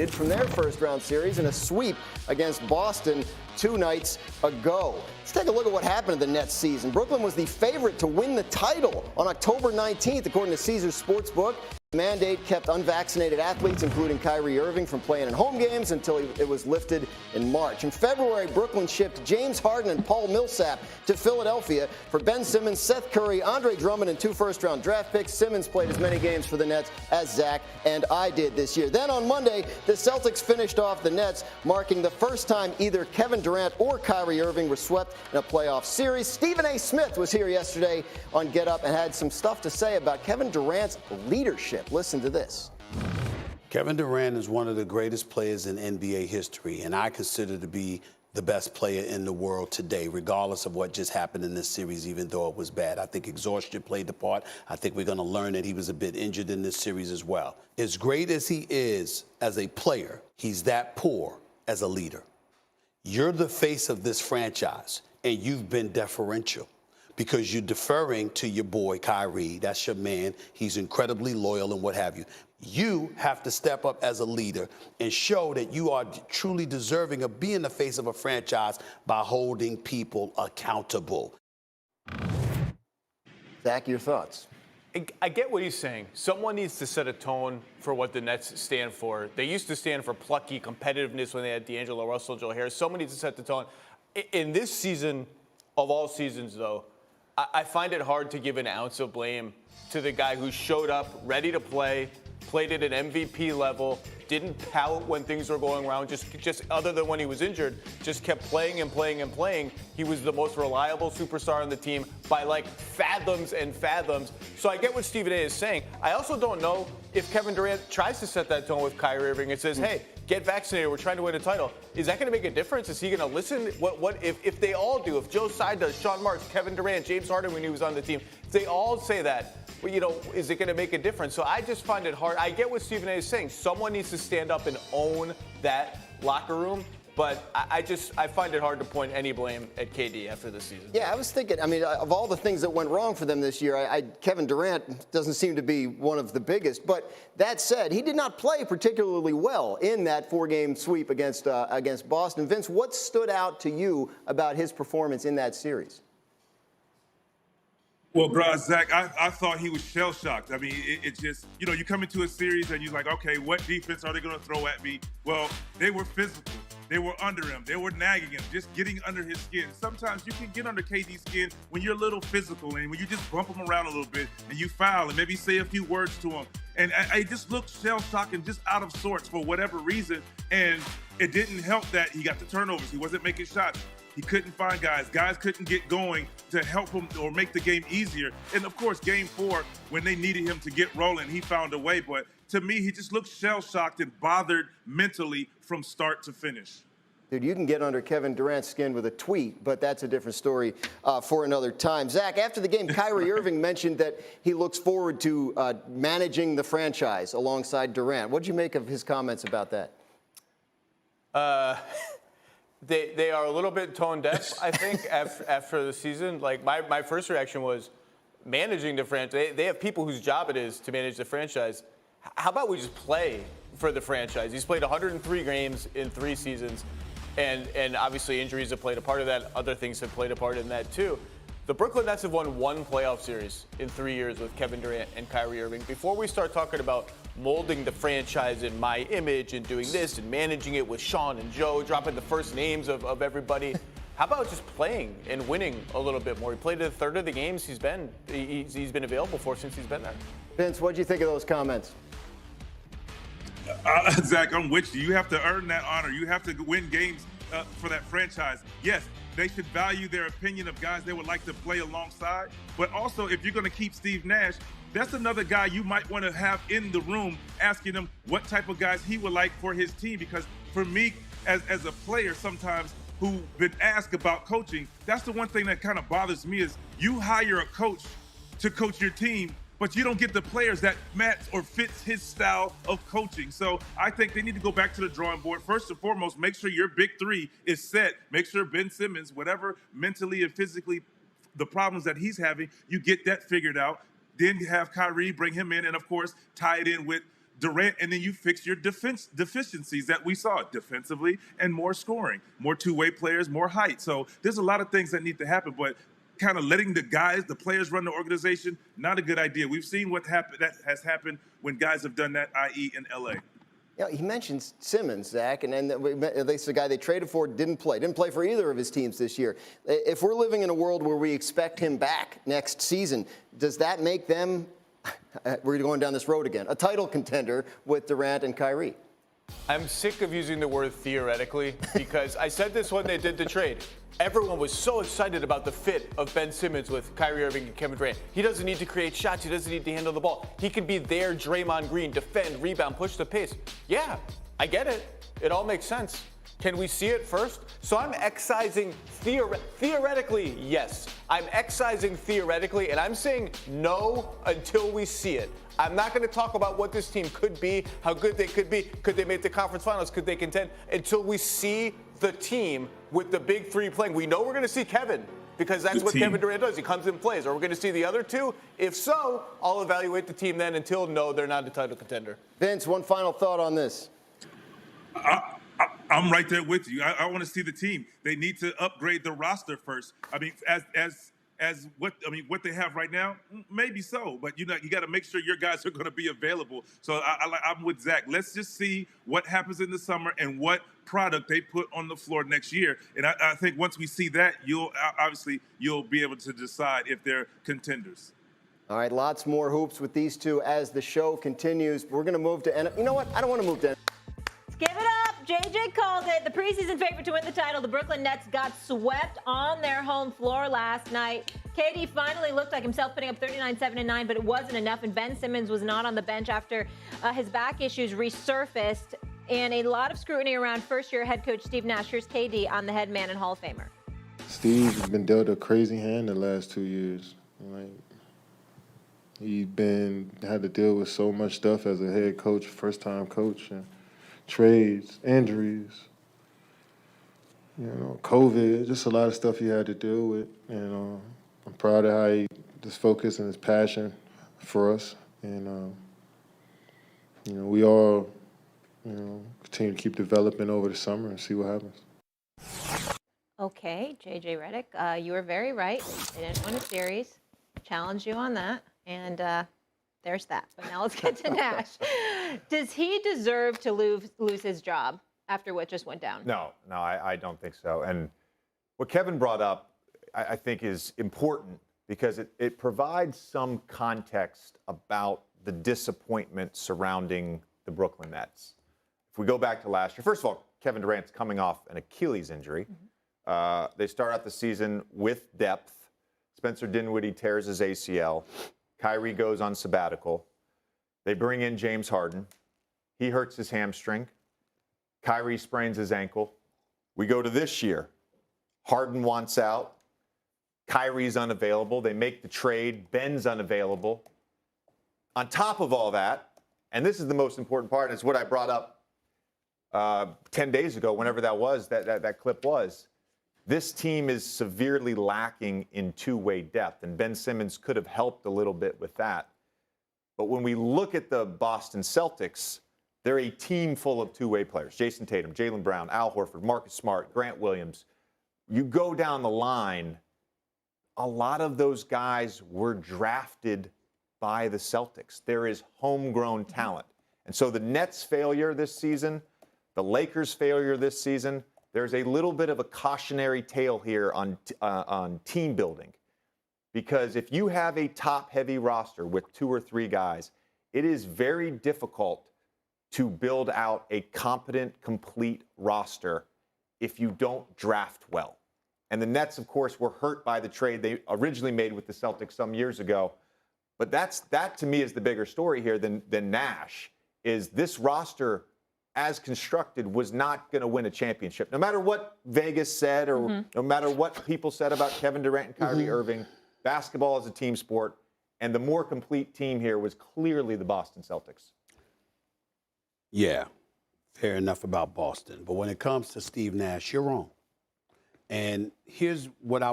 from their first-round series in a sweep against Boston 2 nights ago. Let's take a look at what happened in the Nets season. Brooklyn was the favorite to win the title on October 19th, according to Caesars Sportsbook. The mandate kept unvaccinated athletes, including Kyrie Irving, from playing in home games until it was lifted in March. In February, Brooklyn shipped James Harden and Paul Millsap to Philadelphia for Ben Simmons, Seth Curry, Andre Drummond, and 2 first-round draft picks. Simmons played as many games for the Nets as Zach and I did this year. Then on Monday, the Celtics finished off the Nets, marking the first time either Kevin Durant or Kyrie Irving were swept in a playoff series. Stephen A. Smith was here yesterday on Get Up and had some stuff to say about Kevin Durant's leadership. Listen to this. Kevin Durant is one of the greatest players in NBA history, and I consider to be the best player in the world today, regardless of what just happened in this series, even though it was bad. I think exhaustion played the part. I think we're going to learn that he was a bit injured in this series as well. As great as he is as a player, he's that poor as a leader. You're the face of this franchise, and you've been deferential, because you're deferring to your boy Kyrie. That's your man. He's incredibly loyal and what have you. You have to step up as a leader and show that you are truly deserving of being the face of a franchise by holding people accountable. Zach, your thoughts? I get what he's saying. Someone needs to set a tone for what the Nets stand for. They used to stand for plucky competitiveness when they had D'Angelo Russell, Joe Harris. Someone needs to set the tone. In this season, of all seasons, though, I find it hard to give an ounce of blame to the guy who showed up ready to play, played at an MVP level, didn't pout when things were going wrong, just other than when he was injured, just kept playing and playing and playing. He was the most reliable superstar on the team by like fathoms and fathoms. So I get what Stephen A. is saying. I also don't know if Kevin Durant tries to set that tone with Kyrie Irving and says, hey, get vaccinated, we're trying to win a title. Is that going to make a difference? Is he going to listen? What if they all do? If Joe Tsai does, Sean Marks, Kevin Durant, James Harden when he was on the team, if they all say that, well, is it going to make a difference? So I just find it hard. I get what Stephen A. is saying. Someone needs to stand up and own that locker room. But I find it hard to point any blame at KD after this season. Yeah, I was thinking, of all the things that went wrong for them this year, Kevin Durant doesn't seem to be one of the biggest. But that said, he did not play particularly well in that 4-game sweep against Boston. Vince, what stood out to you about his performance in that series? Well, Zach, I thought he was shell-shocked. It just, you come into a series and you're like, okay, what defense are they going to throw at me? Well, they were physical. They were under him. They were nagging him, just getting under his skin. Sometimes you can get under KD's skin when you're a little physical and when you just bump him around a little bit and you foul and maybe say a few words to him. And I just looked shell-shocked and just out of sorts for whatever reason. And it didn't help that he got the turnovers. He wasn't making shots. He couldn't find guys. Guys couldn't get going to help him or make the game easier. And, of course, Game 4, when they needed him to get rolling, he found a way. But to me, he just looked shell-shocked and bothered mentally from start to finish. Dude, you can get under Kevin Durant's skin with a tweet, but that's a different story for another time. Zach, after the game, Kyrie Irving mentioned that he looks forward to managing the franchise alongside Durant. What did you make of his comments about that? They are a little bit tone deaf, I think, after the season. Like, my first reaction was managing the franchise. They have people whose job it is to manage the franchise. How about we just play for the franchise? He's played 103 games in 3 seasons, and obviously injuries have played a part of that. Other things have played a part in that, too. The Brooklyn Nets have won 1 playoff series in 3 years with Kevin Durant and Kyrie Irving. Before we start talking about molding the franchise in my image and doing this and managing it with Sean and Joe, dropping the first names of everybody, how about just playing and winning a little bit more? He played a third of the games he's been available for since he's been there. Vince, what did you think of those comments? Zach, I'm with you. You have to earn that honor. You have to win games for that franchise. Yes, they should value their opinion of guys they would like to play alongside. But also, if you're going to keep Steve Nash, that's another guy you might want to have in the room asking him what type of guys he would like for his team. Because for me, as a player sometimes who've been asked about coaching, that's the one thing that kind of bothers me is you hire a coach to coach your team, but you don't get the players that match or fits his style of coaching. So I think they need to go back to the drawing board. First and foremost, make sure your big 3 is set. Make sure Ben Simmons, whatever mentally and physically the problems that he's having, you get that figured out. Then you have Kyrie, bring him in, and of course, tie it in with Durant, and then you fix your deficiencies that we saw defensively and more scoring, more two-way players, more height. So there's a lot of things that need to happen, but kind of letting the players run the organization, not a good idea. We've seen that has happened when guys have done that, i.e. in LA. Yeah, he mentions Simmons, Zach, and then the guy they traded for didn't play for either of his teams this year. If we're living in a world where we expect him back next season, does that make them, we're going down this road again, a title contender with Durant and Kyrie? I'm sick of using the word theoretically because I said this when they did the trade. Everyone was so excited about the fit of Ben Simmons with Kyrie Irving and Kevin Durant. He doesn't need to create shots. He doesn't need to handle the ball. He can be there, Draymond Green, defend, rebound, push the pace. Yeah, I get it. It all makes sense. Can we see it first? So I'm excising theoretically, yes. I'm excising theoretically, and I'm saying no until we see it. I'm not going to talk about what this team could be, how good they could be, could they make the conference finals, could they contend, until we see the team with the big three playing. We know we're going to see Kevin because that's what Kevin Durant does. He comes and plays. Are we going to see the other two? If so, I'll evaluate the team then until no, they're not a title contender. Vince, one final thought on this. I'm right there with you. I want to see the team. They need to upgrade the roster first. I mean, what they have right now, maybe so, but you got to make sure your guys are going to be available. So I'm with Zach. Let's just see what happens in the summer and what product they put on the floor next year. And I think once we see that, you'll be able to decide if they're contenders. All right, lots more hoops with these two as the show continues. We're going to move to you know what? I don't want to move to Give it up. JJ called it. The preseason favorite to win the title, the Brooklyn Nets, got swept on their home floor last night. KD finally looked like himself, putting up 39, 7, and 9, but it wasn't enough, and Ben Simmons was not on the bench after his back issues resurfaced, and a lot of scrutiny around first-year head coach Steve Nash. Here's KD on the head man and Hall of Famer. Steve's been dealt a crazy hand the last 2 years. He's had to deal with so much stuff as a head coach, first-time coach, and trades, injuries, COVID, just a lot of stuff he had to deal with. And I'm proud of how he just focused and his passion for us. And, we all, continue to keep developing over the summer and see what happens. Okay, JJ Redick, you were very right. They didn't win a series. Challenged you on that. And there's that. But now let's get to Nash. Does he deserve to lose his job after what just went down? No, I don't think so. And what Kevin brought up, I think, is important because it provides some context about the disappointment surrounding the Brooklyn Nets. If we go back to last year, first of all, Kevin Durant's coming off an Achilles injury. Mm-hmm. They start out the season with depth. Spencer Dinwiddie tears his ACL. Kyrie goes on sabbatical. They bring in James Harden. He hurts his hamstring. Kyrie sprains his ankle. We go to this year. Harden wants out. Kyrie's unavailable. They make the trade. Ben's unavailable. On top of all that, and this is the most important part, and it's what I brought up 10 days ago, whenever that was, that clip was, this team is severely lacking in two-way depth, and Ben Simmons could have helped a little bit with that. But when we look at the Boston Celtics, they're a team full of two-way players. Jason Tatum, Jaylen Brown, Al Horford, Marcus Smart, Grant Williams. You go down the line, a lot of those guys were drafted by the Celtics. There is homegrown talent. And so the Nets' failure this season, the Lakers' failure this season, there's a little bit of a cautionary tale here on team building. Because if you have a top-heavy roster with 2 or 3 guys, it is very difficult to build out a competent, complete roster if you don't draft well. And the Nets, of course, were hurt by the trade they originally made with the Celtics some years ago. But that to me is the bigger story here than Nash, is this roster as constructed was not going to win a championship. No matter what Vegas said or no matter what people said about Kevin Durant and Kyrie Irving, basketball is a team sport, and the more complete team here was clearly the Boston Celtics. Yeah, fair enough about Boston. But when it comes to Steve Nash, you're wrong. And here's what I